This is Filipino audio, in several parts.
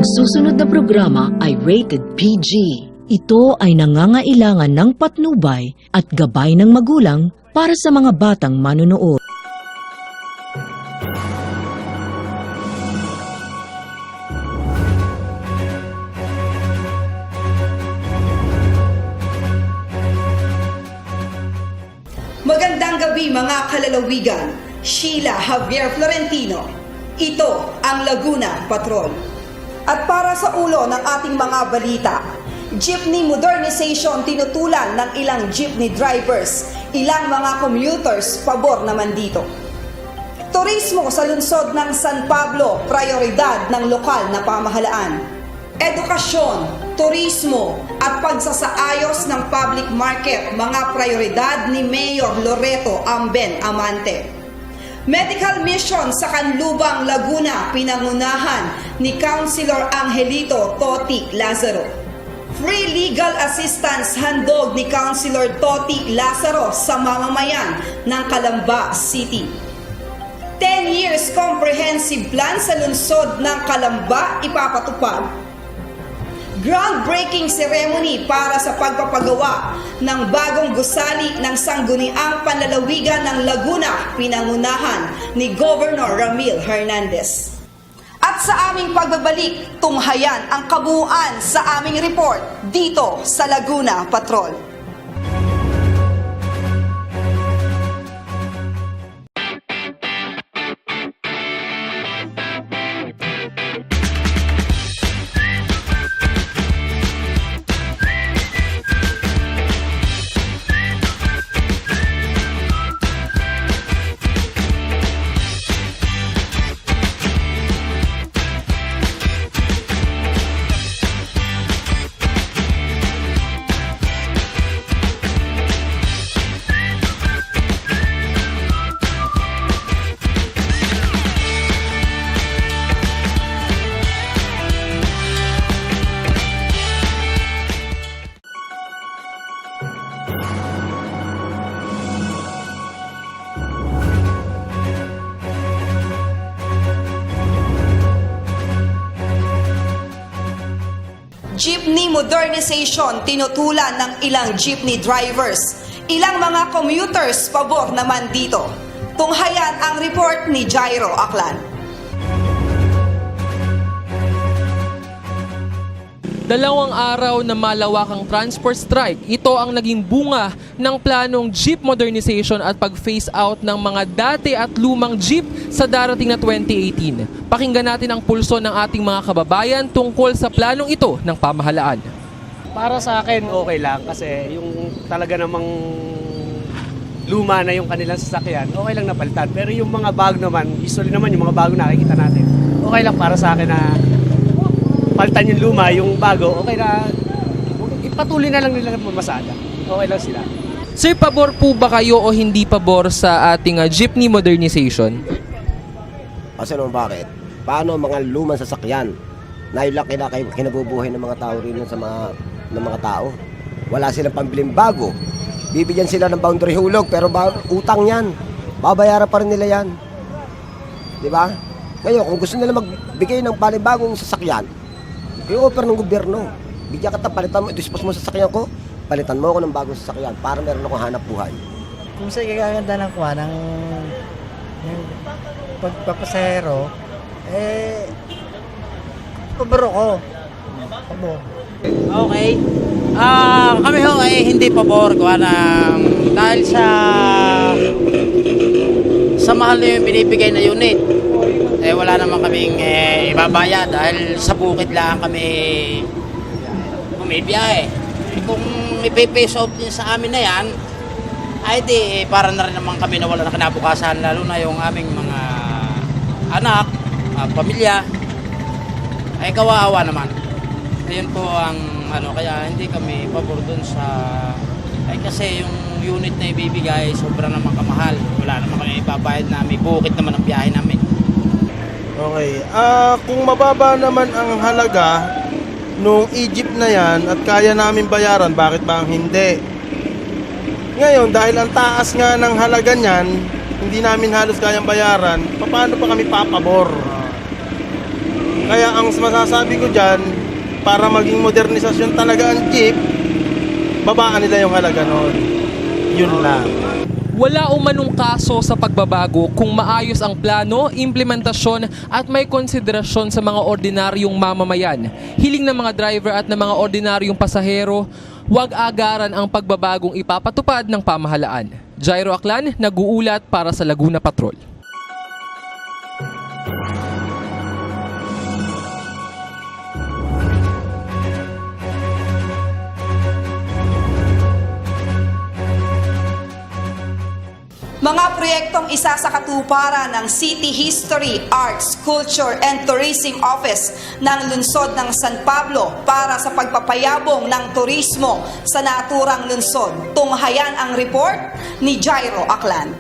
susunod na programa ay rated PG. Ito ay nangangailangan ng patnubay at gabay ng magulang para sa mga batang manonood. Magandang gabi mga kalalawigan, Sheila Javier Florentino. Ito ang Laguna Patrol. At para sa ulo ng ating mga balita, jeepney modernization tinutulan ng ilang jeepney drivers, ilang mga commuters pabor naman dito. Turismo sa lungsod ng San Pablo, prioridad ng lokal na pamahalaan. Edukasyon, turismo at pagsasaayos ng public market, mga prioridad ni Mayor Loreto Amben Amante. Medical mission sa Canlubang, Laguna, pinangunahan ni Councilor Angelito Toti Lazaro. Free legal assistance handog ni Councilor Toti Lazaro sa mamamayan ng Calamba City. 10 years comprehensive plan sa lungsod ng Calamba ipapatupad. Groundbreaking ceremony para sa pagpapagawa ng bagong gusali ng sangguniang panlalawigan ng Laguna, pinangunahan ni Governor Ramil Hernandez. At sa aming pagbabalik, tunghayan ang kabuuan sa aming report dito sa Laguna Patrol. Jeepney modernization tinutulan ng ilang jeepney drivers. Ilang mga commuters pabor naman dito. Tunghayan ang report ni Jairo Aklan. Dalawang araw na malawakang transport strike, ito ang naging bunga ng planong jeep modernization at pag-phase out ng mga dati at lumang jeep sa darating na 2018. Pakinggan natin ang pulso ng ating mga kababayan tungkol sa planong ito ng pamahalaan. Para sa akin, okay lang kasi yung talaga namang luma na yung kanilang sasakyan, okay lang napalitan. Pero yung mga bago naman, usually naman yung mga bago nakikita natin, okay lang para sa akin na palitan yung luma, yung bago, okay na, ipatuloy na lang nila ng mamasada. Okay lang sila. Sir, pabor po ba kayo o hindi pabor sa ating jeepney modernization? Kasi naman bakit? Paano mga lumang sasakyan na ilaki na kinabubuhay ng mga tao rin ng mga tao? Wala silang pambiling bago. Bibigyan sila ng boundary hulog pero utang yan. Babayaran pa rin nila yan. Di ba? Ngayon, kung gusto nila magbigay ng panibagong sasakyan, i-offer ng gobyerno. Bigyan ka palitan mo, i-dispose mo sa sasakyan ko, palitan mo ako ng bagong sasakyan para meron akong hanap buhay. Kung sa ikaganda ng kuha ng pagpapasahero, pabor ko. Pabor. Okay. Kami ho ay hindi pabor kuha ng dahil sa mahal na yung binibigay na unit. Wala naman kaming ibabaya dahil sa bukid lang kami bumibiyahe. Kung ipe-face off din sa amin na yan, ay di para na rin naman kami na wala na kinabukasan, lalo na yung aming mga anak, pamilya, ay kawawa naman. Ayun po ang kaya hindi kami pabor dun sa, kasi yung unit na ibibigay sobrang naman kamahal. Wala naman kami ibabayad na may bukid naman ang biyahe namin. Okay. Kung mababa naman ang halaga nung Egypt na yan at kaya namin bayaran, bakit ba ang hindi? Ngayon, dahil ang taas nga ng halaga niyan, hindi namin halos kayang bayaran, paano pa kami papabor? Kaya ang masasabi ko dyan, para maging modernisasyon talaga ang jeep, babaan nila yung halaga noon. Yun lang. Wala umanong kaso sa pagbabago kung maayos ang plano, implementasyon at may konsiderasyon sa mga ordinaryong mamamayan. Hiling ng mga driver at ng mga ordinaryong pasahero, huwag agaran ang pagbabagong ipapatupad ng pamahalaan. Jairo Aklan, nag-uulat para sa Laguna Patrol. Mga proyektong isa sa katuparan ng City History, Arts, Culture and Tourism Office ng lungsod ng San Pablo para sa pagpapayabong ng turismo sa naturang lungsod. Tunghayan ang report ni Jairo Aklan.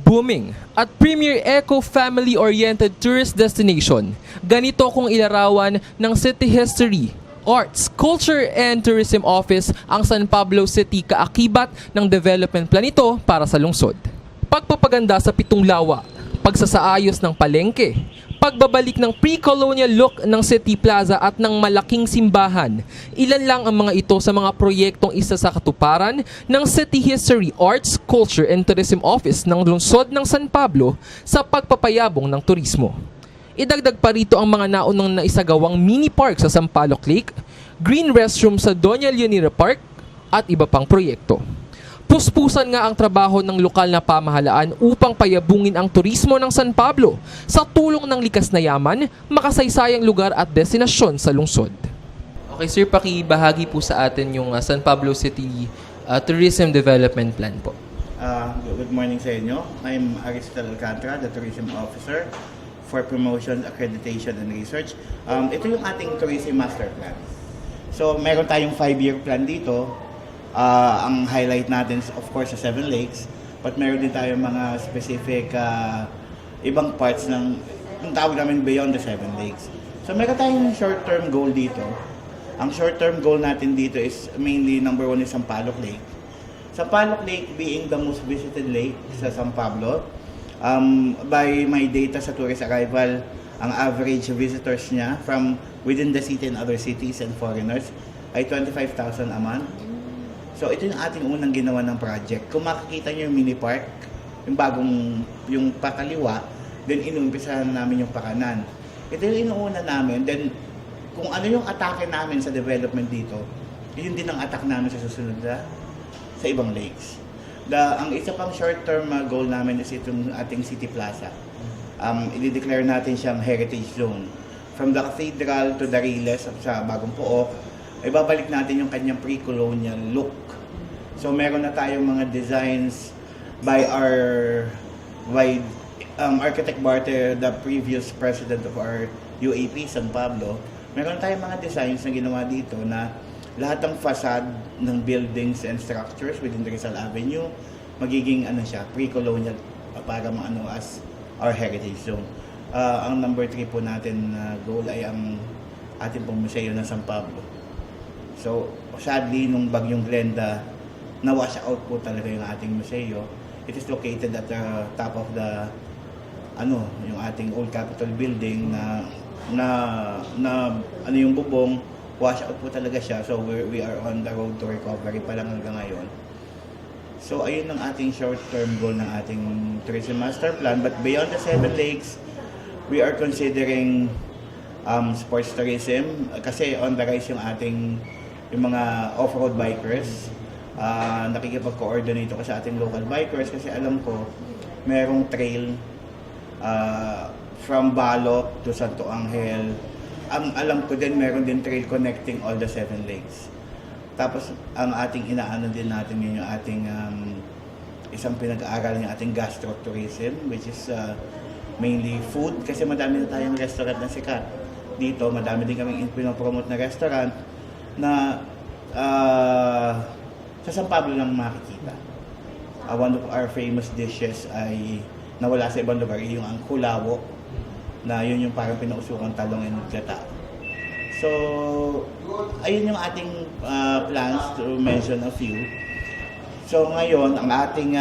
Booming at premier eco-family-oriented tourist destination. Ganito kung ilarawan ng City History, Arts, Culture and Tourism Office ang San Pablo City kaakibat ng development plan nito para sa lungsod. Pagpapaganda sa pitong lawa, pagsasaayos ng palengke, pagbabalik ng pre-colonial look ng City Plaza at ng malaking simbahan. Ilan lang ang mga ito sa mga proyektong isa sa katuparan ng City History, Arts, Culture and Tourism Office ng lungsod ng San Pablo sa pagpapayabong ng turismo. Idagdag pa rito ang mga naunang naisagawang mini park sa Sampaloc Lake, green restroom sa Doña Leonira Park, at iba pang proyekto. Puspusan nga ang trabaho ng lokal na pamahalaan upang payabungin ang turismo ng San Pablo sa tulong ng likas na yaman, makasaysayang lugar at destinasyon sa lungsod. Okay sir, pakibahagi po sa atin yung San Pablo City Tourism Development Plan po. Good morning sa inyo. I'm Aristel Alcantara, the Tourism Officer for Promotion, Accreditation, and Research. Ito yung ating Tourism Master Plan. So, meron tayong 5-year plan dito. Ang highlight natin, of course, sa 7 Lakes. But meron din tayong mga specific ibang parts ng tawag namin beyond the 7 Lakes. So, meron tayong short-term goal dito. Ang short-term goal natin dito is mainly number 1 is Sampaloc Lake. Sampaloc Lake being the most visited lake sa San Pablo. By my data sa tourist arrival, ang average visitors niya from within the city and other cities and foreigners ay 25,000 a month. So ito yung ating unang ginawa ng project. Kung makikita niyo yung mini park, yung pakaliwa, then inumpisahan namin yung pakanan. Ito yung inuuna namin. Then kung ano yung atake namin sa development dito, yun din ang attack namin sa susunod sa ibang lakes. Ang isa pang short-term goal namin is itong ating City Plaza. I-declare natin siyang heritage zone. From the cathedral to the Riles sa Bagong Pook, ay babalik natin yung kanyang pre-colonial look. So meron na tayong mga designs by Architect Barter, the previous president of our UAP, San Pablo. Meron tayong mga designs na ginawa dito na lahat ng facade ng buildings and structures within the Rizal Avenue, magiging pre-colonial para as our heritage zone. Ang number 3 po natin na goal ay ang ating pong museo ng San Pablo. So, sadly, nung bagyong Glenda, na-wash out po talaga yung ating museo. It is located at the top of the yung ating old Capitol building na yung bubong, wash out po talaga siya. So we are on the road to recovery pa lang hanggang ngayon. So ayun ang ating short-term goal ng ating Tourism Master Plan. But beyond the 7 Lakes, we are considering sports tourism kasi on the rise yung mga off-road bikers. Nakikipag-coordinate ko sa ating local bikers kasi alam ko merong trail from Balok to Santo Angel. Alam ko din, meron din trail connecting all the 7 lakes. Tapos, ang ating inaano din natin yun yung ating isang pinag-aaral yung ating gastro-tourism, which is mainly food. Kasi madami na tayong restaurant na sikat. Dito, madami din kaming pinopromote na restaurant na sa San Pablo lang makikita. One of our famous dishes ay nawala sa ibang lugar, yung ang kulawo, na yun yung parang pinausukan talong and gata. So, ayun yung ating plans to mention a few. So ngayon, ang ating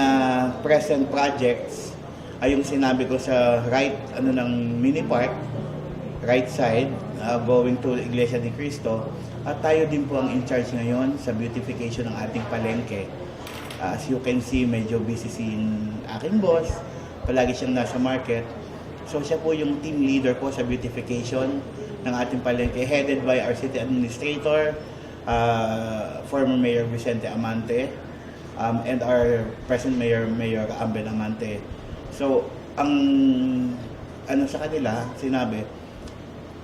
present projects ay yung sinabi ko sa right ng mini park, right side, going to Iglesia ni Cristo. At tayo din po ang in charge ngayon sa beautification ng ating palengke. As you can see, medyo busy si aking boss. Palagi siyang nasa market. So siya po yung team leader po sa beautification ng ating palengke, headed by our city administrator, former Mayor Vicente Amante, and our present Mayor Ambel Amante. So ang sa kanila, sinabi,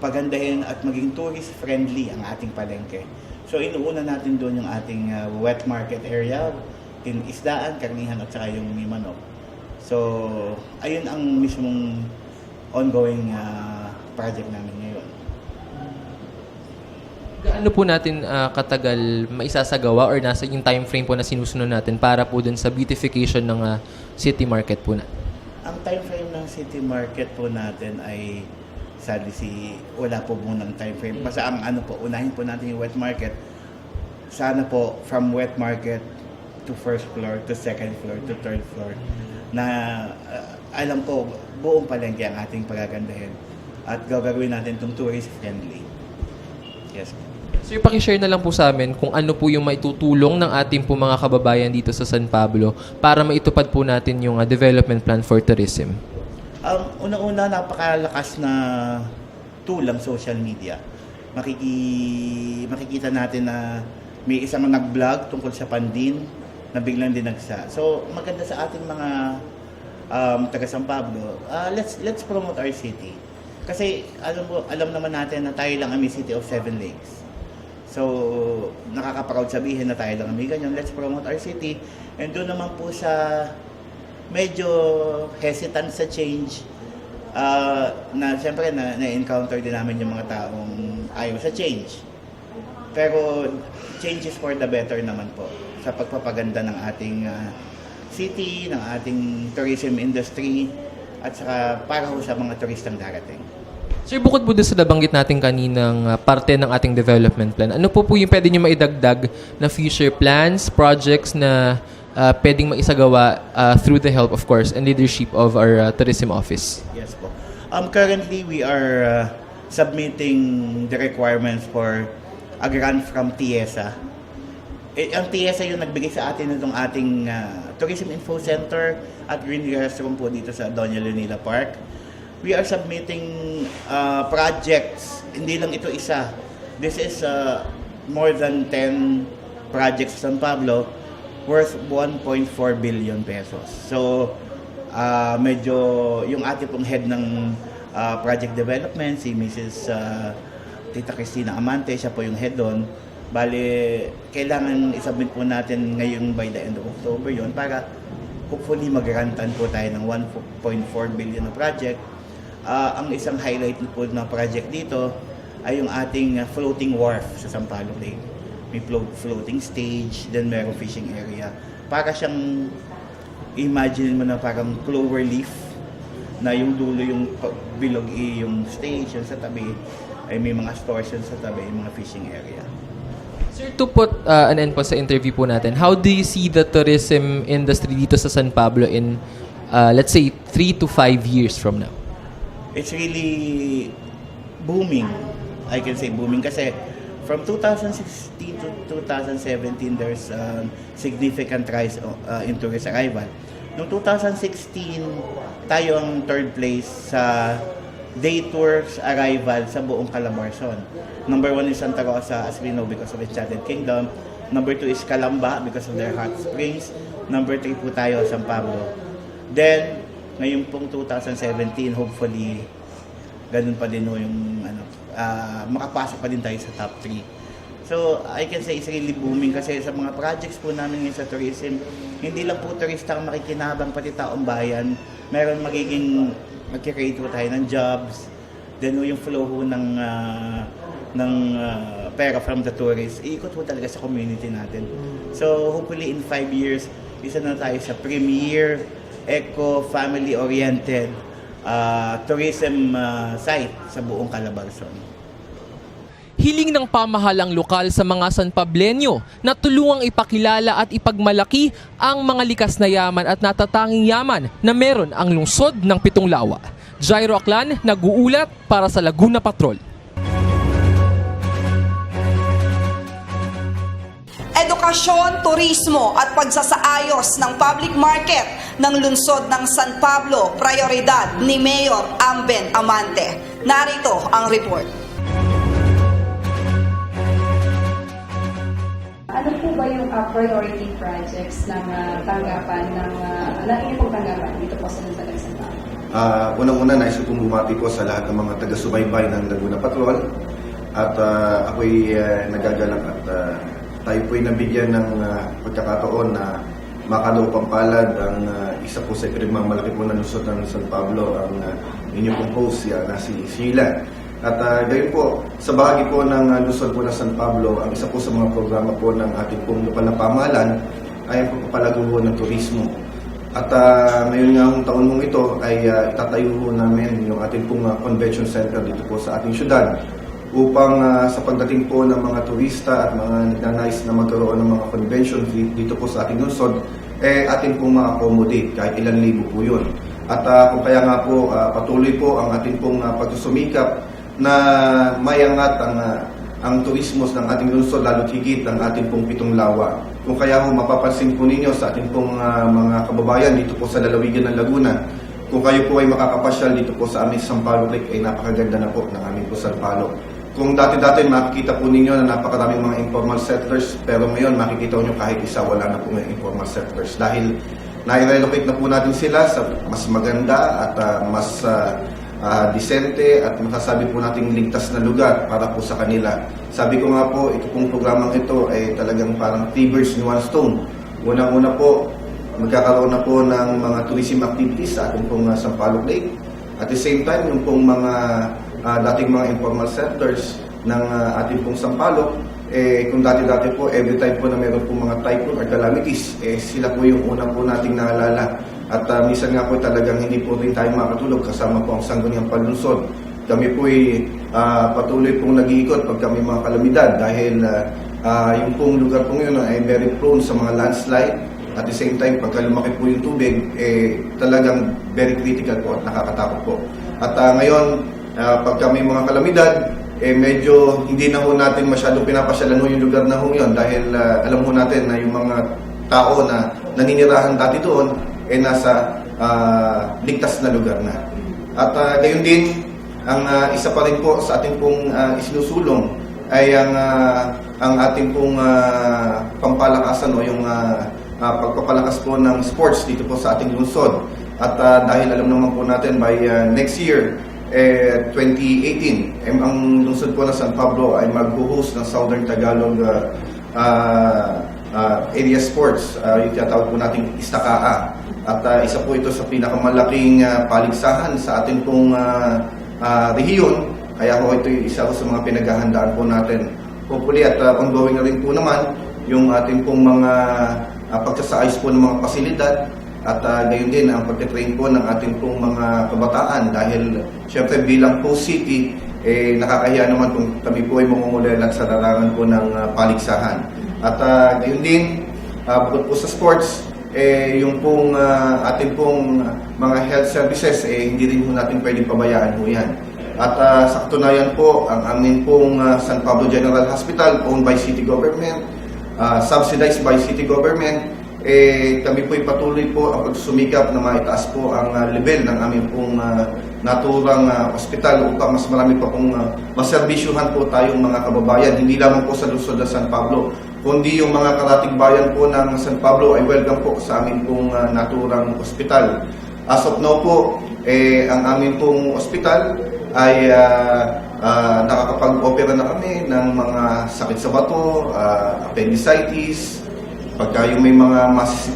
pagandahin at maging tourist friendly ang ating palengke. So inuuna natin doon yung ating wet market area, in isdaan, karnihan at saka yung may manok. So ayun ang mismong ongoing project namin ngayon. Gaano po natin katagal maisasagawa or nasa yung time frame po na sinusunod natin para po dun sa beautification ng city market po na? Ang time frame ng city market po natin ay sadly wala po munang time frame. Basta ang unahin po natin yung wet market. Sana po from wet market to first floor, to second floor, to third floor, na alam ko buong palengke ang ating pagagandahin at gagawin natin itong tourist friendly. Yes. Sir, pakishare na lang po sa amin kung ano po yung maitutulong ng ating po mga kababayan dito sa San Pablo para maitupad po natin yung development plan for tourism. Una-una, napakalakas na tulang social media. Makikita natin na may isang nag-vlog tungkol sa Pandin na biglang dinagsa. So, maganda sa ating mga taga San Pablo, let's promote our city. Kasi alam naman natin na tayo lang ang may city of 7 lakes. So, nakaka-proud sabihin na tayo lang ang may ganyan. Let's promote our city. And doon naman po sa medyo hesitant sa change, na siyempre na-encounter din namin yung mga taong ayaw sa change. Pero change is for the better naman po sa pagpapaganda ng ating city, ng ating tourism industry, at saka para ho sa mga turistang darating. Sir, bukod po doon sa nabanggit natin kaninang parte ng ating development plan, ano po yung pwede nyo maidagdag na future plans, projects na pwedeng maisagawa through the help, of course, and leadership of our tourism office? Yes po. Currently, we are submitting the requirements for a grant from TIESA. Ang TIESA yung nagbigay sa atin itong ating Tourism Info Center at Green Restroom po dito sa Doña Leonila Park. We are submitting projects. Hindi lang ito isa. This is more than 10 projects sa San Pablo worth 1.4 billion pesos. So, medyo yung ating pong head ng project development, si Mrs. Tita Cristina Amante, siya po yung head doon. Bale, kailangan isubmit po natin ngayong by the end of October yon para hopefully mag-grantan po tayo ng 1.4 billion na project. Ang isang highlight po na project dito ay yung ating floating wharf sa Sampaloc Lake. May floating stage, then merong fishing area. Para siyang, imagine mo na parang clover leaf na yung dulo yung bilog yung stage, yung sa tabi ay may mga stores yun sa tabi, yung mga fishing area. Sir, to put an end po sa interview po natin, how do you see the tourism industry dito sa San Pablo in, let's say, 3 to 5 years from now? It's really booming. I can say booming kasi from 2016 to 2017, there's a significant rise in tourist arrival. Noong 2016, tayo ang third place sa day tours arrival sa buong Calabarzon. Number 1 is Santa Rosa, as we know, because of Enchanted Kingdom. Number 2 is Calamba because of their hot springs. Number 3 po tayo, San Pablo. Then, ngayon pong 2017, hopefully, ganun pa din yung makapasok pa din tayo sa top 3. So, I can say it's really booming kasi sa mga projects po namin ngayon sa tourism, hindi lang po turista ang makikinabang, pati taong bayan. Meron magkikreate po tayo ng jobs. Then, yung flow ho ng pera from the tourists, iikot po talaga sa community natin. So, hopefully in 5 years, isa na tayo sa premier, eco, family-oriented tourism site sa buong Calabarzon. Hiling ng pamahalang lokal sa mga San Pablenyo na tulungang ipakilala at ipagmalaki ang mga likas na yaman at natatanging yaman na meron ang lungsod ng Pitong Lawa. Jairo Aklan, nag-uulat para sa Laguna Patrol. Edukasyon, turismo at pagsasaayos ng public market ng lungsod ng San Pablo, prioridad ni Mayor Amben Amante. Narito ang report. Ano po ba yung priority projects ng tanggapan ng inyong pagtanggapan dito po sa lungsod ng San Pablo? Unang-una, nais ko pong bumati po sa lahat ng mga taga-subaybay ng Laguna Patrol at ako'y nagagalak at tayo po'y nabigyan ng pagkakataon na makalupang palad ang isa po sa pinagmamalaki po ng lungsod ng San Pablo, ang inyong pong host na si Sheila. At gayon po, sa bahagi po ng lungsod po ng San Pablo, ang isa po sa mga programa po ng ating pong lokal na pamahalaan ay ang pagpapalago po ng turismo. At ngayon nga taon mong ito ay itatayo po namin yung ating pong convention center dito po sa ating syudad upang sa pagdating po ng mga turista at mga nagnanais na magkaroon ng mga convention dito po sa ating lungsod, atin pong ma-accommodate kahit ilan libo po yun. At kung kaya nga po patuloy po ang ating pong pagsusumikap na mayangat ang turismo ng ating lungsod, lalo't higit ang ating pong Pitong Lawa. Kung kaya po mapapansin po ninyo sa ating pong mga kababayan dito po sa lalawigan ng Laguna, kung kayo po ay makakapasyal dito po sa aming Sampaloc Lake, ay napakaganda na po ng aming po Sampaloc. Kung dati-dati makikita po ninyo na napakaraming mga informal settlers, pero ngayon makikita nyo kahit isa wala na po ng informal settlers dahil nai-relocate na po natin sila sa mas maganda at mas disente at masasabi po nating ligtas na lugar para po sa kanila. Sabi ko nga po, ito pong programang ito ay talagang parang 3 birds in 1 stone. Unang-una po, magkakaroon na po ng mga tourism activities sa ating pong Sampaloc Lake. At the same time, yung pong mga dating mga informal settlers ng ating pong Sampaloc, kung dati-dati po, every time po na meron po mga typhoon or calamities, sila po yung una po nating naalala. At minsan nga po talagang hindi po rin tayo makatulog kasama po ang Sangguniang Panlunsod. Kami po ay patuloy pong nag-iikot pag kami mga kalamidad dahil yung pong lugar po ngayon ay very prone sa mga landslide. At the same time, pagka lumaki po yung tubig, talagang very critical po at nakakatakot po. At ngayon, pag kami mga kalamidad, medyo hindi na ho natin masyadong pinapasyalan ho yung lugar na ho yun dahil alam ho natin na yung mga tao na naninirahan dati doon nasa ligtas na lugar na. At gayon din, ang isa pa rin po sa ating pong isinusulong ay ang ating pong pampalakasan o yung pagpapalakas po ng sports dito po sa ating lungsod. At dahil alam naman po natin by next year, 2018, ang lungsod po ng San Pablo ay mag-host ng Southern Tagalog area sports, yung tinatawag po nating Istakaa. At isa po ito sa pinakamalaking paligsahan sa ating pong rehiyon, kaya po ito yung isa sa mga pinaghahandaan po natin. Hopefully at ongoing na rin po naman yung ating pong mga pagsasaayos po ng mga pasilidad at gayon din ang pagtitrain po ng ating pong mga kabataan dahil syempre bilang post city, nakakahiya naman kung kami po ay mamumulat sa larangan po ng paligsahan. At gayon din, bukod po sa sports, yung pong ating pong mga health services, hindi rin po natin pwedeng pabayaan po yan. At sa katunayan po, ang amin pong San Pablo General Hospital, owned by city government, subsidized by city government, kami po'y patuloy po ang pagsumikap na maitaas po ang level ng aming pong naturang ospital upang mas marami pa pong maserbisyuhan po tayong mga kababayan, hindi lamang po sa lungsod ng San Pablo, kundi yung mga karatig bayan po ng San Pablo ay welcome po sa aming pong naturang ospital. As of now po, ang aming pong ospital ay nakakapag-opera na kami ng mga sakit sa bato, appendicitis, pagka yung may mga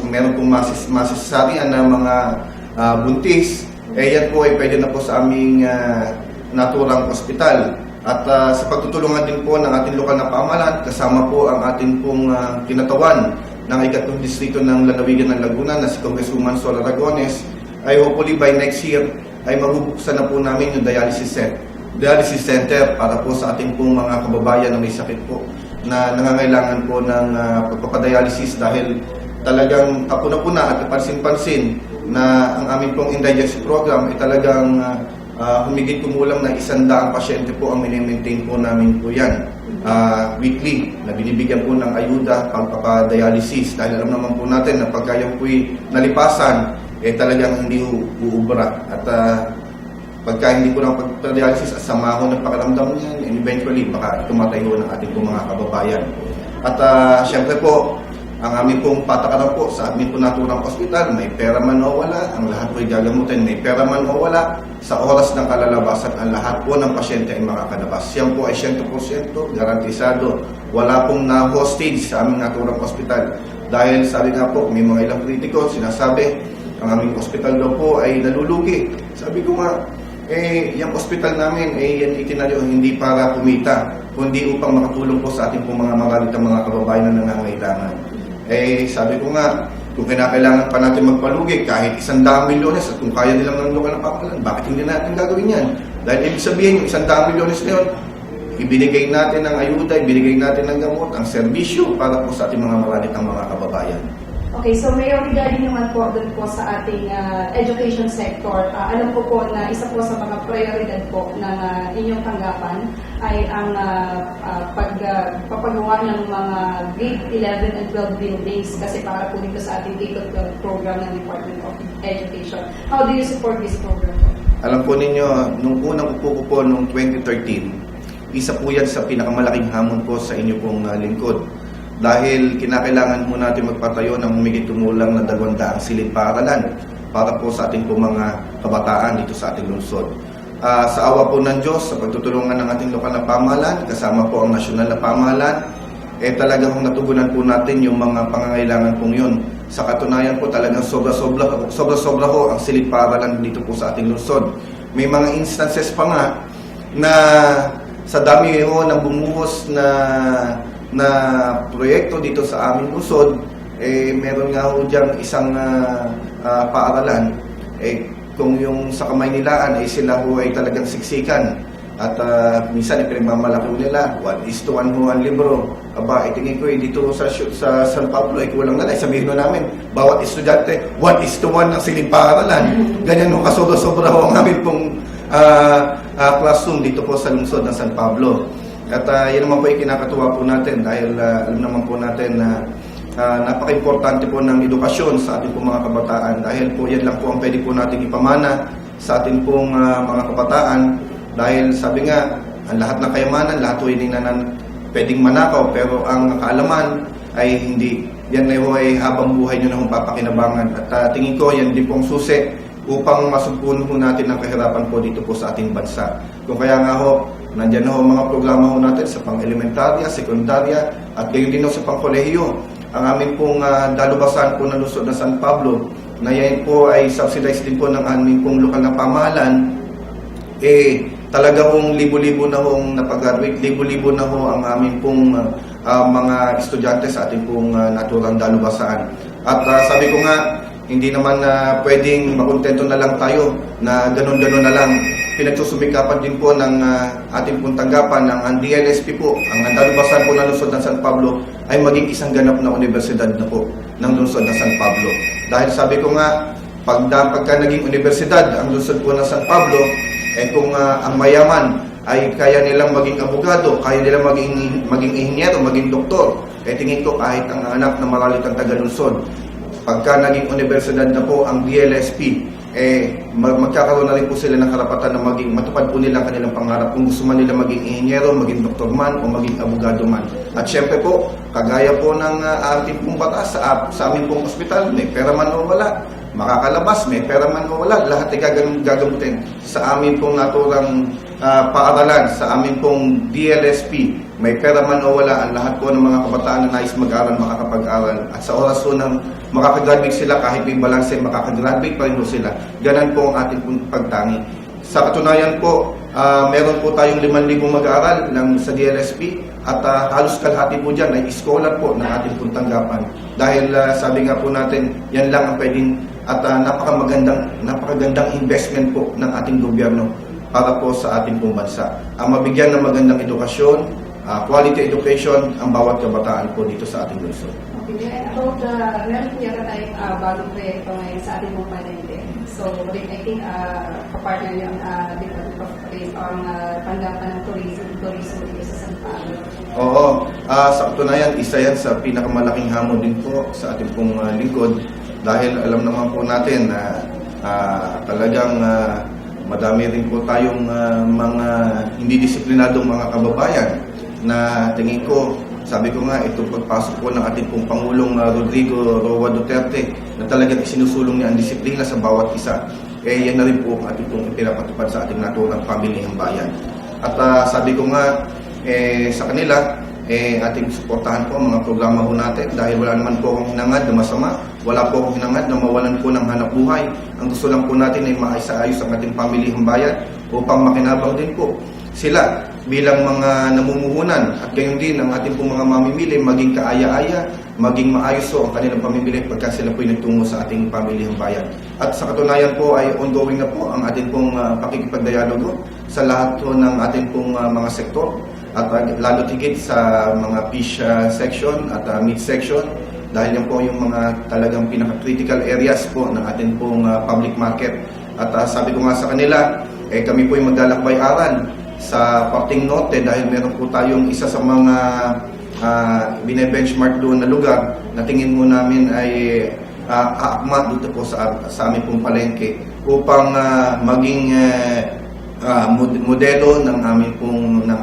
meron pong masasarian na mga buntis, yan po ay pwede na po sa aming naturang ospital. At sa pagtutulungan din po ng ating lokal na pamahalaan, kasama po ang ating pong kinatawan ng ikatlong distrito ng lalawigan ng Laguna na si Congresswoman Sol Aragones, ay hopefully by next year ay mabubuksan na po namin yung dialysis set dialysis center para po sa ating pong mga kababayan na may sakit po na nangangailangan po ng pagpapadialysis dahil talagang kapuna-puna at pansin-pansin na ang aming pong indigestion program ay talagang humigit kumulang na 100 pasyente po ang mini-maintain po namin po yan weekly na binibigyan po ng ayuda pagpapadialysis dahil alam naman po natin na pagka yung po'y nalipasan talagang hindi uubra at pagka hindi po ng pagpapadialysis at sama ho ng pakiramdam niyan and eventually baka tumatay ho ng ating pong mga kababayan at syempre po ang aming pong patakaran po sa aming po naturang ospital, may pera man o wala, ang lahat po'y gagamutin. May pera man o wala, sa oras ng kalalabasan, ang lahat po ng pasyente ay makakalabas. Yan po ay 100% garantisado. Wala pong na-hostage sa aming naturang ospital. Dahil sabi nga po, may mga ilang kritiko, sinasabi, ang aming ospital daw po ay nalulugi. Sabi ko nga, yung ospital namin yan itinalayo hindi para kumita, kundi upang makatulong po sa ating pong mga maralitang mga kababayan na nangangailangan. Sabi ko nga, kung kinakailangan pa natin magpalugi kahit 100 milyones at kung kaya nilang ng lokal na pamahalaan, bakit hindi natin gagawin yan? Dahil ibig sabihin, yung 100 milyones na yun, ibinigay natin ng ayuda, ibinigay natin ng gamot, ang serbisyo para po sa ating mga maralitang mga kababayan. Okay, so Mayor, regarding naman po doon po sa ating education sector, alam ko po na isa po sa mga prioridad po ng inyong tanggapan ay ang papagawa ng mga grade 11 and 12 buildings kasi para po dito sa ating K-12 program ng Department of Education. How do you support this program? Alam po ninyo, nung unang upo ko po noong 2013, isa po yan sa pinakamalaking hamon po sa inyo pong lingkod. Dahil kinakailangan po natin magpatayo ng humigit kumulang na 200 silid-paaralan para po sa ating po mga kabataan dito sa ating lungsod. Sa awa po ng Diyos, sa pagtutulungan ng ating lokal na pamahalaan, kasama po ang nasyonal na pamahalaan, talagang natugunan po natin yung mga pangangailangan pong yun. Sa katunayan po talagang sobra-sobra ho ang silid-paaralan dito po sa ating lungsod. May mga instances pa nga na sa dami ho ng bumuhos na proyekto dito sa aming lungsod, meron nga ho diyang isang paaralan. Kung yung sa Kamaynilaan sila ho ay talagang siksikan at minsan pinagmamalaki nila 1:1 ho ang libro. Aba, tingin ko dito sa San Pablo kulang na sabihin ho namin, bawat estudyante 1:1 ang silid-paaralan. Ganyan ho kasobra-sobra ho ang amin pong classroom dito po sa lungsod ng San Pablo. At yan naman po ay kinakatuwa po natin dahil alam naman po natin na napaka-importante po ng edukasyon sa ating pong mga kabataan dahil po yan lang po ang pwede po natin ipamana sa ating pong mga kabataan dahil sabi nga, ang lahat ng kayamanan, lahat po hindi na pwedeng manakaw pero ang kaalaman ay hindi. Yan ay habang buhay nyo na hong papakinabangan at tingin ko yan din pong susi upang masugpunan po natin ang kahirapan po dito po sa ating bansa. Kung kaya nga ho, nandiyan ho mga programa ho natin sa pang-elementarya, sekundarya at gayon din ho sa pang-kolehiyo. Ang aming pong dalubasan po ng lungsod ng San Pablo na yan po ay subsidized din po ng aming pong lokal na pamahalaan, talaga hong libo-libo na hong napag-graduate, libo-libo na ho ang aming pong mga estudyante sa ating pong naturang dalubasan. At sabi ko nga, hindi naman pwedeng makontento na lang tayo na ganun-ganun na lang. Pinagsusumikapan din po ng ating pong tanggapan ng DLSP po, ang dalubasan po ng lungsod ng San Pablo ay maging isang ganap na universidad na po ng lungsod ng San Pablo. Dahil sabi ko nga, pagka naging universidad ang lungsod po ng San Pablo, kung ang mayaman ay kaya nilang maging abogado, kaya nilang maging inhinyero, maging doktor, tingin ko kahit ang anak na maralitang taga-lungsod, pagka naging universidad na po ang DLSP, magkakaroon na rin po sila ng karapatan na matupad po nila kanilang pangarap kung gusto man nila maging inhinyero, maging doktor man o maging abogado man. At syempre po, kagaya po ng ating pong batas sa aming pong ospital, may pera man o wala, makakalabas, may pera man o wala, lahat ay gagamutin sa aming pong naturang paaralan, sa aming pong DLSP, may pera man o wala, ang lahat po ng mga kabataan na nais mag-aral, makakapag-aral. At sa oras po ng makakagraduate sila, kahit may balanse, makakagraduate pa rin po sila. Ganon po ang ating pagtangi. Sa katunayan po, meron po tayong 5,000 mag-aaral sa DLSP at halos kalahati po dyan ay scholar po ng ating pong tanggapan. Dahil sabi nga po natin, yan lang ang pwedeng at napakagandang investment po ng ating gobyerno para po sa ating pong bansa. Ang mabigyan ng magandang edukasyon, quality education ang bawat kabataan po dito sa ating lungsod. Okay, and about meron po yata tayong bagong proyekto ngayon sa ating mga palengke. So, I think kapartner niyo ang Department of Trade ang tanggapan ng tourism dito sa San Pablo. Oo, sa katunayan, isa yan sa pinakamalaking hamon din po sa ating pong lingkod dahil alam naman po natin na talagang madami rin po tayong mga hindi disiplinadong mga kababayan na tingin ko, sabi ko nga, itong pagpasok po ng ating pong Pangulong Rodrigo Roa Duterte na talagang isinusulong niya ang disiplina sa bawat isa, yan na rin po ang ating pong ipinapatupad sa ating naturang pamilihang bayan. At sabi ko nga, sa kanila, ating suportahan po ang mga programa po natin dahil wala naman po akong hinangad na masama, wala po akong hinangad na mawalan po ng hanap buhay. Ang gusto lang po natin ay maayos ang ating pamilihang bayan upang makinabang din po sila bilang mga namumuhunan at gayon din ang ating pong mga mamimili maging kaaya-aya, maging maayos po ang kanilang pamimili pagka sila po nagtungo sa ating pamilihang bayan. At sa katunayan po ay ongoing na po ang ating pong pakikipagdialogo sa lahat po ng ating pong mga sektor at lalo tigit sa mga fish section at meat section dahil yan po yung mga talagang pinaka-critical areas po ng ating pong public market. At sabi ko nga sa kanila, kami po yung maglalakbay-aran sa Parting Norte dahil meron po tayong isa sa mga bine-benchmark doon na lugar na tingin mo namin ay aakma dito po sa aming pong palengke upang maging modelo ng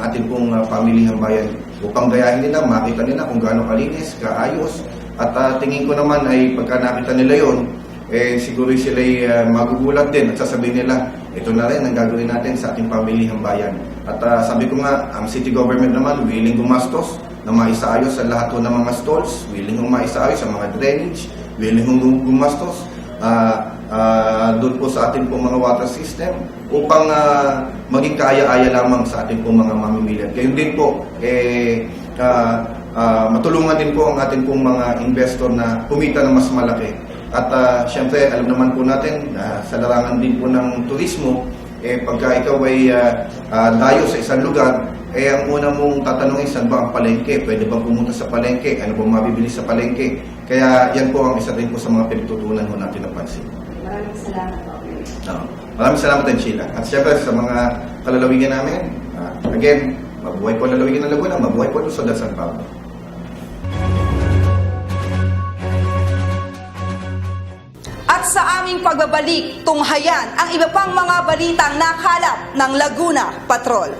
ating pong pamilihang bayan upang gayahin nila, makita nila kung gaano kalinis, kaayos at tingin ko naman ay pagka nakita nila yon siguro sila magugulat din at sasabihin nila, ito na rin ang gagawin natin sa ating pamilihang bayan. At sabi ko nga, ang city government naman willing gumastos na maisaayos sa lahat ng mga stalls, willing maisaayos sa mga drainage, willing gumastos doon po sa ating pong mga water system upang maging kaaya-aya lamang sa ating pong mga mamimili. Kaya din po, matulungan din po ang ating pong mga investor na kumita ng mas malaki. At syempre, alam naman po natin, sa larangan din po ng turismo, pagka ikaw ay dayo sa isang lugar, ang una mong tatanungin, saan ba ang palengke? Pwede bang pumunta sa palengke? Ano bang mabibili sa palengke? Kaya yan po ang isa din po sa mga pinagtutunan po natin ng pansin. Maraming salamat po. Maraming salamat din, Sheila. At syempre, sa mga kalalawigan namin, again, mabuhay po lalawigan ng Laguna, mabuhay po sa San Pablo. At sa aming pagbabalik, tunghayan ang iba pang mga balitang nakalap ng Laguna Patrol.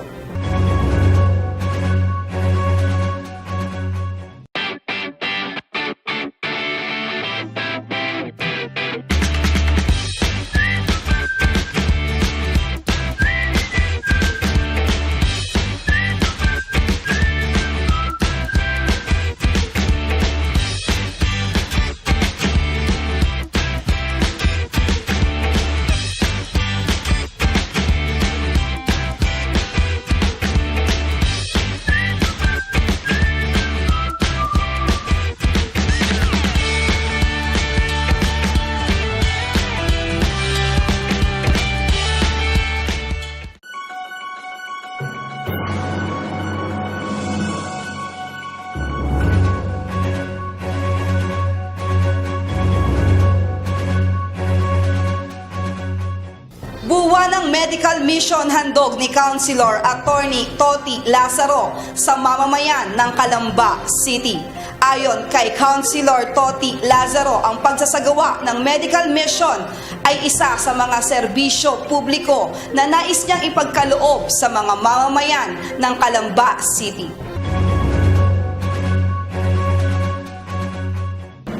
Buwan ng medical mission handog ni Councilor Attorney Toti Lazaro sa mamamayan ng Calamba City. Ayon kay Councilor Toti Lazaro, ang pagsasagawa ng medical mission ay isa sa mga serbisyo publiko na nais niyang ipagkaloob sa mga mamamayan ng Calamba City.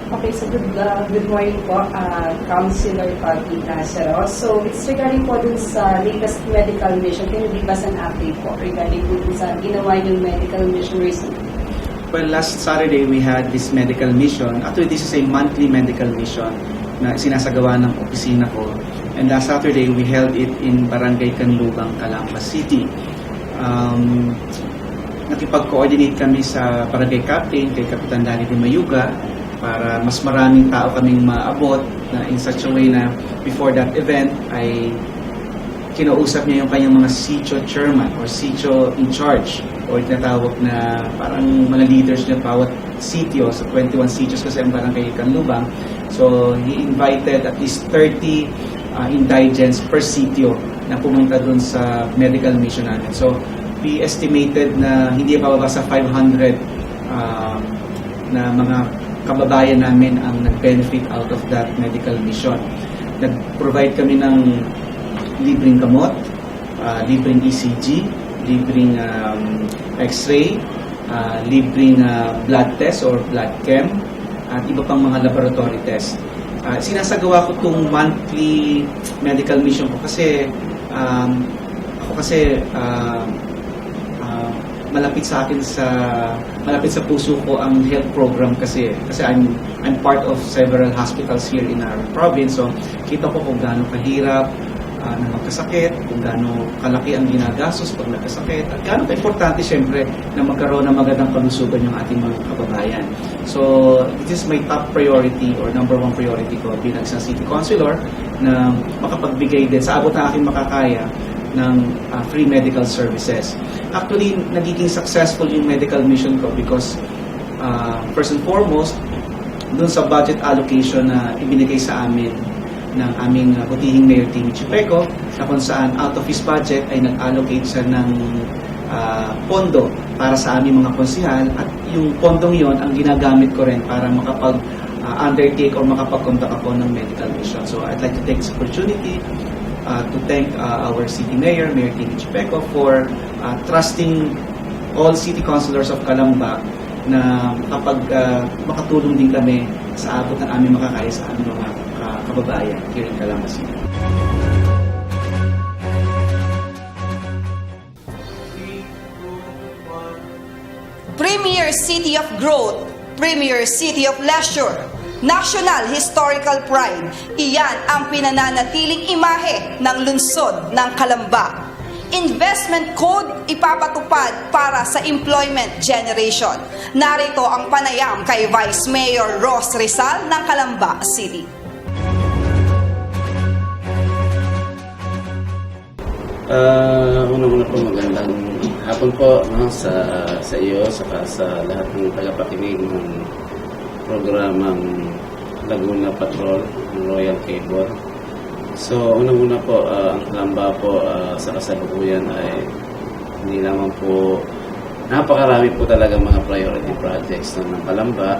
Okay, so good morning po, Councilor Toti Lazaro. So it's regarding po dun sa latest medical mission. Can you give us an update po regarding po dun sa ginawa yung medical mission recently? Well, last Saturday we had this medical mission. Actually, this is a monthly medical mission na sinasagawa ng opisina ko. And last Saturday we held it in Barangay Canlubang, Calamba City. Nakipag-coordinate kami sa barangay captain, kay Kapitan Danny de Mayuga, para mas maraming tao kaming maabot na in such a way na before that event ay kinausap niya yung kanyang mga sitio chairman or sitio in charge or tinatawag na parang mga leaders niya bawat sitio sa 21 sitios kasi ang barangay Canlubang. So he invited at least 30 indigents per sitio na pumunta dun sa medical mission natin. So we estimated na hindi bababa sa 500 na mga kababayan namin ang nag-benefit out of that medical mission. Nag-provide kami ng libreng gamot, libreng ECG, libreng X-ray, libreng blood test or blood chem, at iba pang mga laboratory test. Sinasagawa ko itong monthly medical mission ko kasi malapit sa puso ko ang health program kasi I'm part of several hospitals here in our province, so kita ko kung gaano kahirap na magkasakit, kung gaano kalaki ang ginagastos pag nagkasakit, at gaano ka-importante syempre na magkaroon ng magandang kalusugan yung ating mga kababayan. So this is my top priority or number one priority ko bilang isang city councilor na makapagbigay din sa abot na aking makakaya ng free medical services. Actually, nagiging successful yung medical mission ko because first and foremost, dun sa budget allocation na ibinigay sa amin ng aming butihing Mayor Timmy Chipeco, na kung saan out of his budget ay nag-allocate siya ng pondo para sa aming mga konsihal, at yung pondong yon ang ginagamit ko rin para makapag-undertake or makapag-conduct ako ng medical mission. So I'd like to take this opportunity to thank our City Mayor, Mayor Timmy Chipeco, for trusting all City Councilors of Calamba na kapag makatulong din kami sa abot ng aming makakaya sa aming mga kababayan here in Calamba City. Premier City of Growth, Premier City of Leisure, National Historical Pride, iyan ang pinananatiling imahe ng lungsod ng Calamba. Investment Code ipapatupad para sa employment generation. Narito ang panayam kay Vice Mayor Ross Rizal ng Calamba City. Una-una po magandang hapon po sa iyo saka sa lahat ng tagapakinig ng programang Laguna Patrol ng Royal Cable. So unang-una po, ang Calamba po sa kasalukuyan ay hindi lamang po, napakarami po talaga mga priority projects ng Calamba.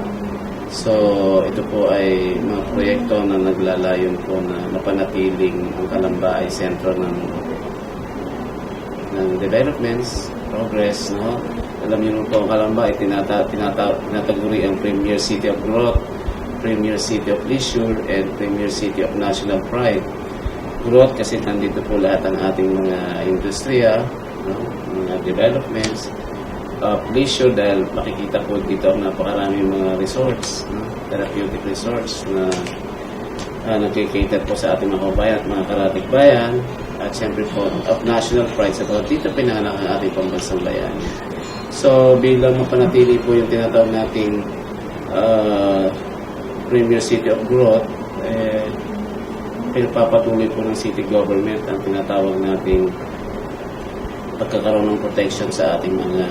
So ito po ay mga proyekto na naglalayon po na mapanatiling ang Calamba ay sentro ng developments, progress, no? Alam niyo po ang Calamba ay tinataguri ang Premier City of Growth, Premier City of Leisure, and Premier City of National Pride. Growth kasi nandito po lahat ng ating mga industriya, no? Mga developments. Leisure dahil makikita po dito ang napakaraming mga resorts, no? Therapeutic resorts na nagkikater po sa ating mga kabayan at mga karatig bayan. At siyempre po, of national pride sa dito pinanganak ang ating pambansang bayani. So, bilang mapanatili po yung tinatawag nating Premier City of Growth, pinapapatuloy po ng city government ang tinatawag nating pagkakaroon ng protection sa ating mga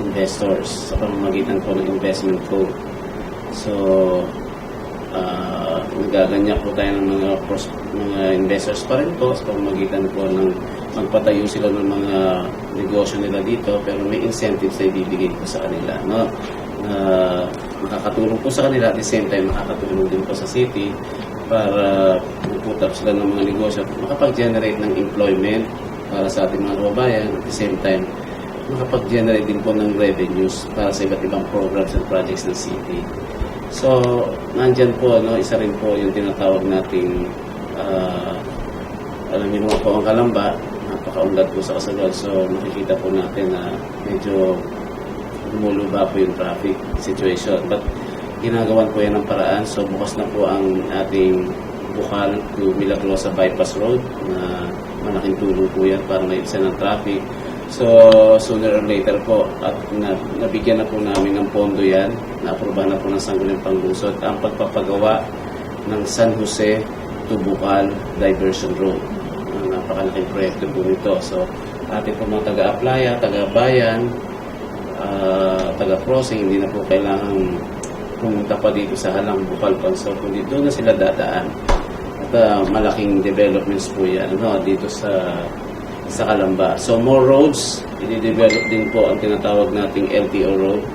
investors sa pamamagitan po ng investment code. So, nagaganyak po tayo ng mga investors pa rin po sa pamamagitan po ng magpatayo sila ng mga negosyo nila dito, pero may incentives na ibibigay po sa kanila, no? Na makakatulong po sa kanila, at the same time makakatulong din po sa city para put up sila ng mga negosyo at makapag-generate ng employment para sa ating mga kababayan, at the same time makapag-generate din po ng revenues para sa iba't ibang programs and projects ng city. So, nandyan po, no, isa rin po yung tinatawag nating alam niyo po ang Calamba, napakaunlad po sa kasalod. So, makikita po natin na medyo lumuluba po yung traffic situation. But, ginagawan po yan ng paraan. So, bukas na po ang ating Bukal to Milagrosa Bypass Road na malaking tulong po yan para maibsan ng traffic. So, sooner or later po, at nabigyan na po namin ng pondo yan, na-aprobahan na po ng Sangguniang Panglusod ang pagpapagawa ng San Jose to Bukal Diversion Road. napakalaking proyekto po nito. So, ating po mga taga-applya, taga-bayan, taga-crossing, hindi na po kailangan pumunta pa dito sa Halang Bukal Pansor, kundi doon na sila dadaan. At malaking developments po yan dito sa Calamba. So more roads, i-develop din po ang tinatawag nating LTO road.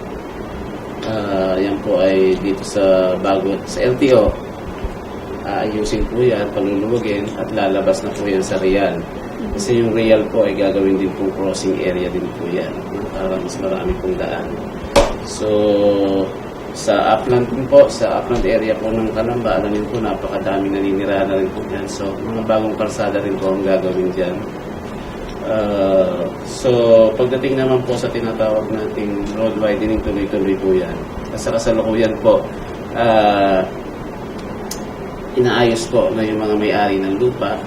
Yan po ay dito sa LTO. Ayusin po yan, paluluwagin at lalabas na po yan sa Real. Kasi yung Real po ay gagawin din po crossing area din po yan. Para mas marami pong daan. So sa upland din po, sa upland area po ng Calamba, alam niyo po napakadaming naninirahan na rin po dyan. So mga bagong kalsada rin po ang gagawin dyan. So pagdating naman po sa tinatawag nating road widening, tuloy-tuloy po yan. Sa kasalukuyan po, inaayos po na yung mga may-ari ng lupa,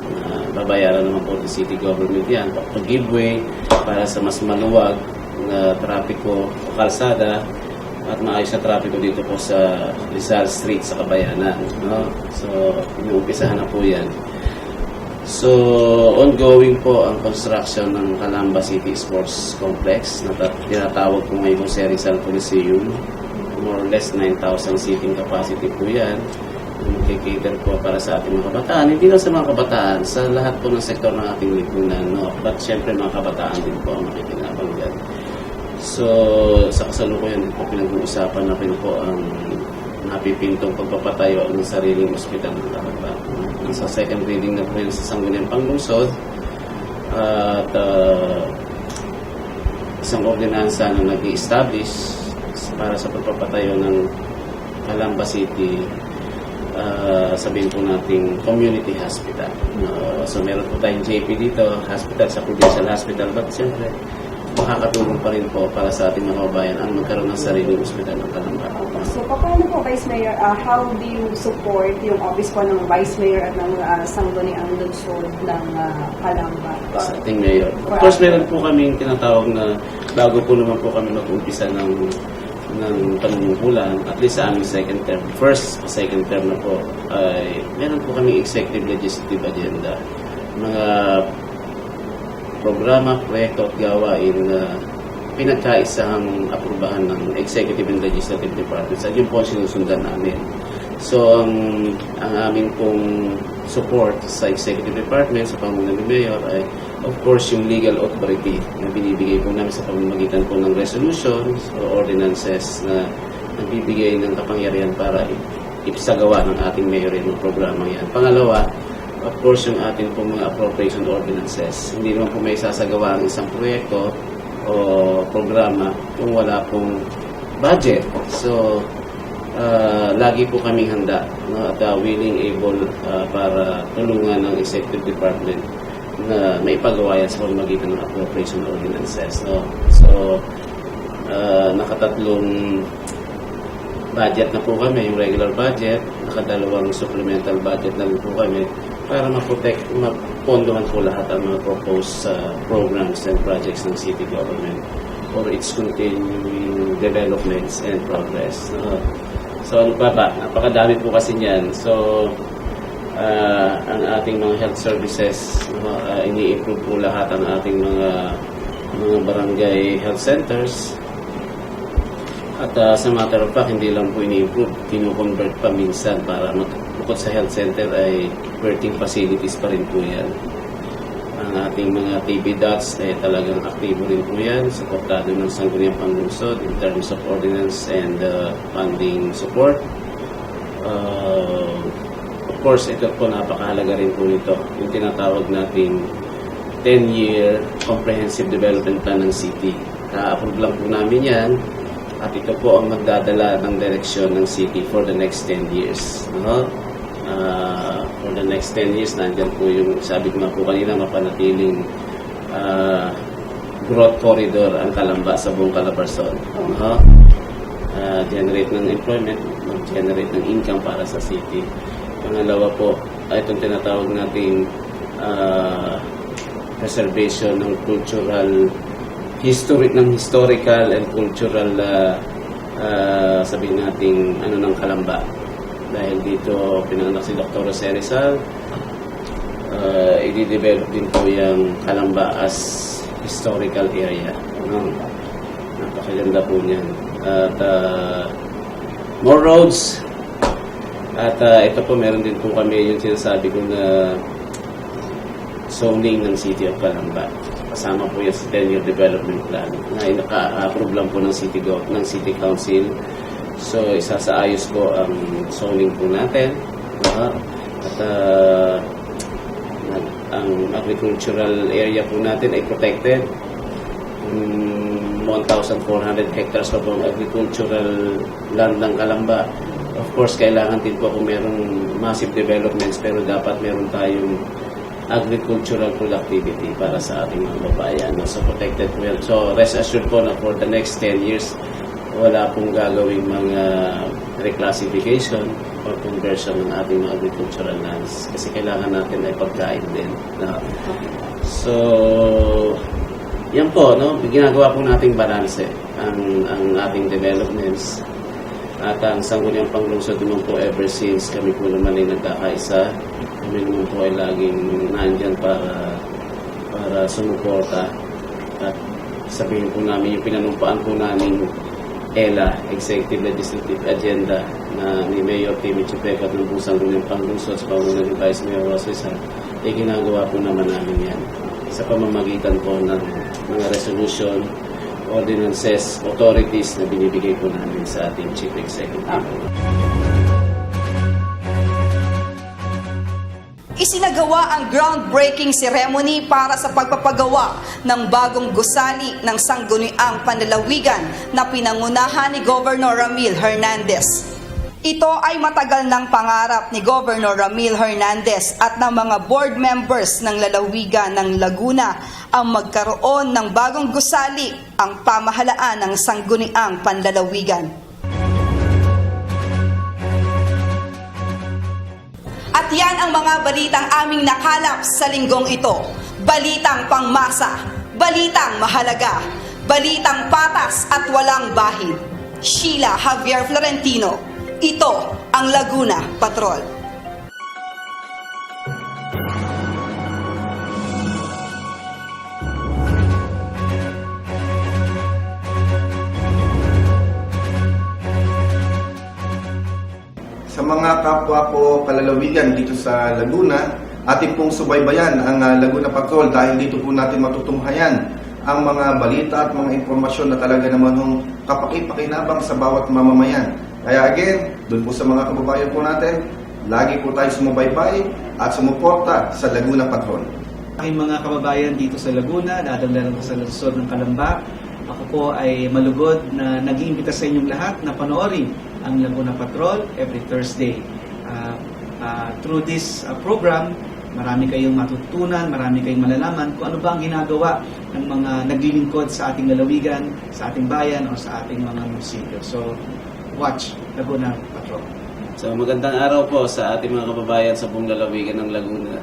babayaran naman po ng city government yan, pag-giveaway para sa mas maluwag na trapiko o kalsada at maayos na trapiko dito po sa Rizal Street sa Kabayanan. So, inuumpisahan na po yan. So, ongoing po ang construction ng Calamba City Sports Complex na tinatawag po ngayon sa Rizal Coliseum. More or less 9,000 seating capacity po yan. Magkikater po para sa ating mga kabataan. Hindi lang sa mga kabataan, sa lahat po ng sektor ng ating lipunan. But syempre mga kabataan din po ang makikinabang dyan. So, sa kasalukuyan din po pinag-uusapan na rin po ang napipintong pagpapatayo ng sariling ospital ng Calamba. Sa second reading na po yun sa Sangguniang Panglungsod at isang ordinansa na nag-i-establish para sa pagpapatayo ng Calamba City, sabihin po nating community hospital. So meron po tayong JP dito, hospital sa provincial hospital, but siyempre makakatulong pa rin po para sa ating mga kabayan ang magkaroon ng sariling ospital ng Calamba. So paano po, Vice Mayor, how do you support yung office po ng Vice Mayor at ng Sangguniang Lungsod ng Calamba? Sa ating Mayor. Of course, meron po kaming tinatawag na bago po naman po kami mag-umpisa ng panunungkulan, at least sa aming second term. First, second term na po, ay meron po kaming executive legislative agenda. Mga programa, proyekto at gawain na pinagkaisang aprubahan ng executive and legislative departments at yun po ang sinusundan namin. So, ang aming pong support sa executive department, sa pamumuno ni Mayor ay of course yung legal authority na binibigay po namin sa pamamagitan po ng resolutions o ordinances na nagbibigay ng kapangyarihan para ipasagawa ng ating Mayor yung programa yan. Pangalawa, of course, yung ating pong mga appropriation ordinances. Hindi naman po may sasagawa ang isang proyekto o programa kung wala pong budget. So, lagi po kaming handa at willing, able para tulungan ng executive department na maipagawa yan sa pamamagitan ng appropriation ordinances. So, nakatatlong budget na po kami, yung regular budget, nakadalawang supplemental budget na po kami para ma-protect, mapondohan po lahat ang mga proposed programs and projects ng city government for its continuing developments and progress. So ano pa ba? Napakadami po kasi niyan. So ang ating mga health services, ini-improve po lahat ang ating mga barangay health centers. At sa matter of fact, hindi lang po ini-improve, kinu-convert pa minsan para bukod sa health center ay birthing facilities pa rin po yan. Ang ating mga TB dots ay talagang aktibo rin po yan, suportado ng Sangguniang Panglungsod in terms of ordinance and funding support. Of course, ito po napakahalaga rin po nito, yung tinatawag nating 10-year comprehensive development plan ng city. Ka-approve lang po namin yan. At ito po ang magdadala ng direksyon ng city for the next 10 years. For the next 10 years, nandyan po yung, sabi ko nga po kanina, mapanatiling growth corridor ang Calamba sa buong Calabarzon. Generate ng employment, generate ng income para sa city. Pangalawa po, ay itong tinatawag nating preservation ng cultural historical and cultural sabihin nating ng Calamba. Dahil dito pinanganak si Dr. Jose Rizal, i-develop din po yung Calamba as historical area. Ano? Napakaganda po niyan. At more roads. At ito po, meron din po kami yung sinasabi ko na zoning ng City of Calamba. Kasama po yung 10-year development plan na naka-approve lang po ng City Council. So, isasaayos po ang zoning po natin. At ang agricultural area po natin ay protected. 1,400 hectares po ang agricultural land ng Calamba. Of course, kailangan din po kung merong massive developments, pero dapat meron tayong agricultural productivity para sa ating mga babayan. So, protected po yan. So, rest assured po na for the next 10 years, wala pong gagawing mga reclassification or conversion ng ating mga agricultural lands. Kasi kailangan natin ay pagkain din. So, yan po, no? Ginagawa po nating balanse ang ating developments. At ang sangguniang panglungsod naman po ever since kami po naman ay nagkakaisa, kami naman po ay laging nandyan para sumuporta. At sabihin po namin yung pinanumpaan po namin ELA, Executive Legislative Agenda, na ni Mayor Timmy Chupeco at ng buong sangguniang panglungsod sa pangunan ni Vice Mayor Rosisa, ay ginagawa po naman namin yan sa pamamagitan po ng mga resolution, ordinances, authorities na binibigay po namin sa ating Chief Executive. Isinagawa ang groundbreaking ceremony para sa pagpapagawa ng bagong gusali ng sangguniang panlalawigan na pinangunahan ni Governor Ramil Hernandez. Ito ay matagal ng pangarap ni Governor Ramil Hernandez at ng mga board members ng lalawigan ng Laguna ang magkaroon ng bagong gusali ang pamahalaan ng sangguniang panlalawigan. At yan ang mga balitang aming nakalap sa linggong ito. Balitang pangmasa, balitang mahalaga, balitang patas at walang bahid. Sheila Javier Florentino. Ito ang Laguna Patrol. Sa mga kapwa ko kalalawigan dito sa Laguna, ating pong subaybayan ang Laguna Patrol dahil dito po natin matutunghayan ang mga balita at mga impormasyon na talaga naman kapaki-pakinabang sa bawat mamamayan. Kaya again, doon po sa mga kababayan po natin, lagi po tayo sumubaybay at sumuporta sa Laguna Patrol. Aking mga kababayan dito sa Laguna, dadagdagan ko sa lungsod ng Calamba, ako po ay malugod na nag-iimbita sa inyong lahat na panoorin ang Laguna Patrol every Thursday. Through this program, marami kayong matutunan, marami kayong malalaman kung ano ba ang ginagawa ng mga naglilingkod sa ating lalawigan, sa ating bayan, o sa ating mga munisipyo. So, watch Laguna Patrol. So magandang araw po sa ating mga kababayan sa buong lalawigan ng Laguna.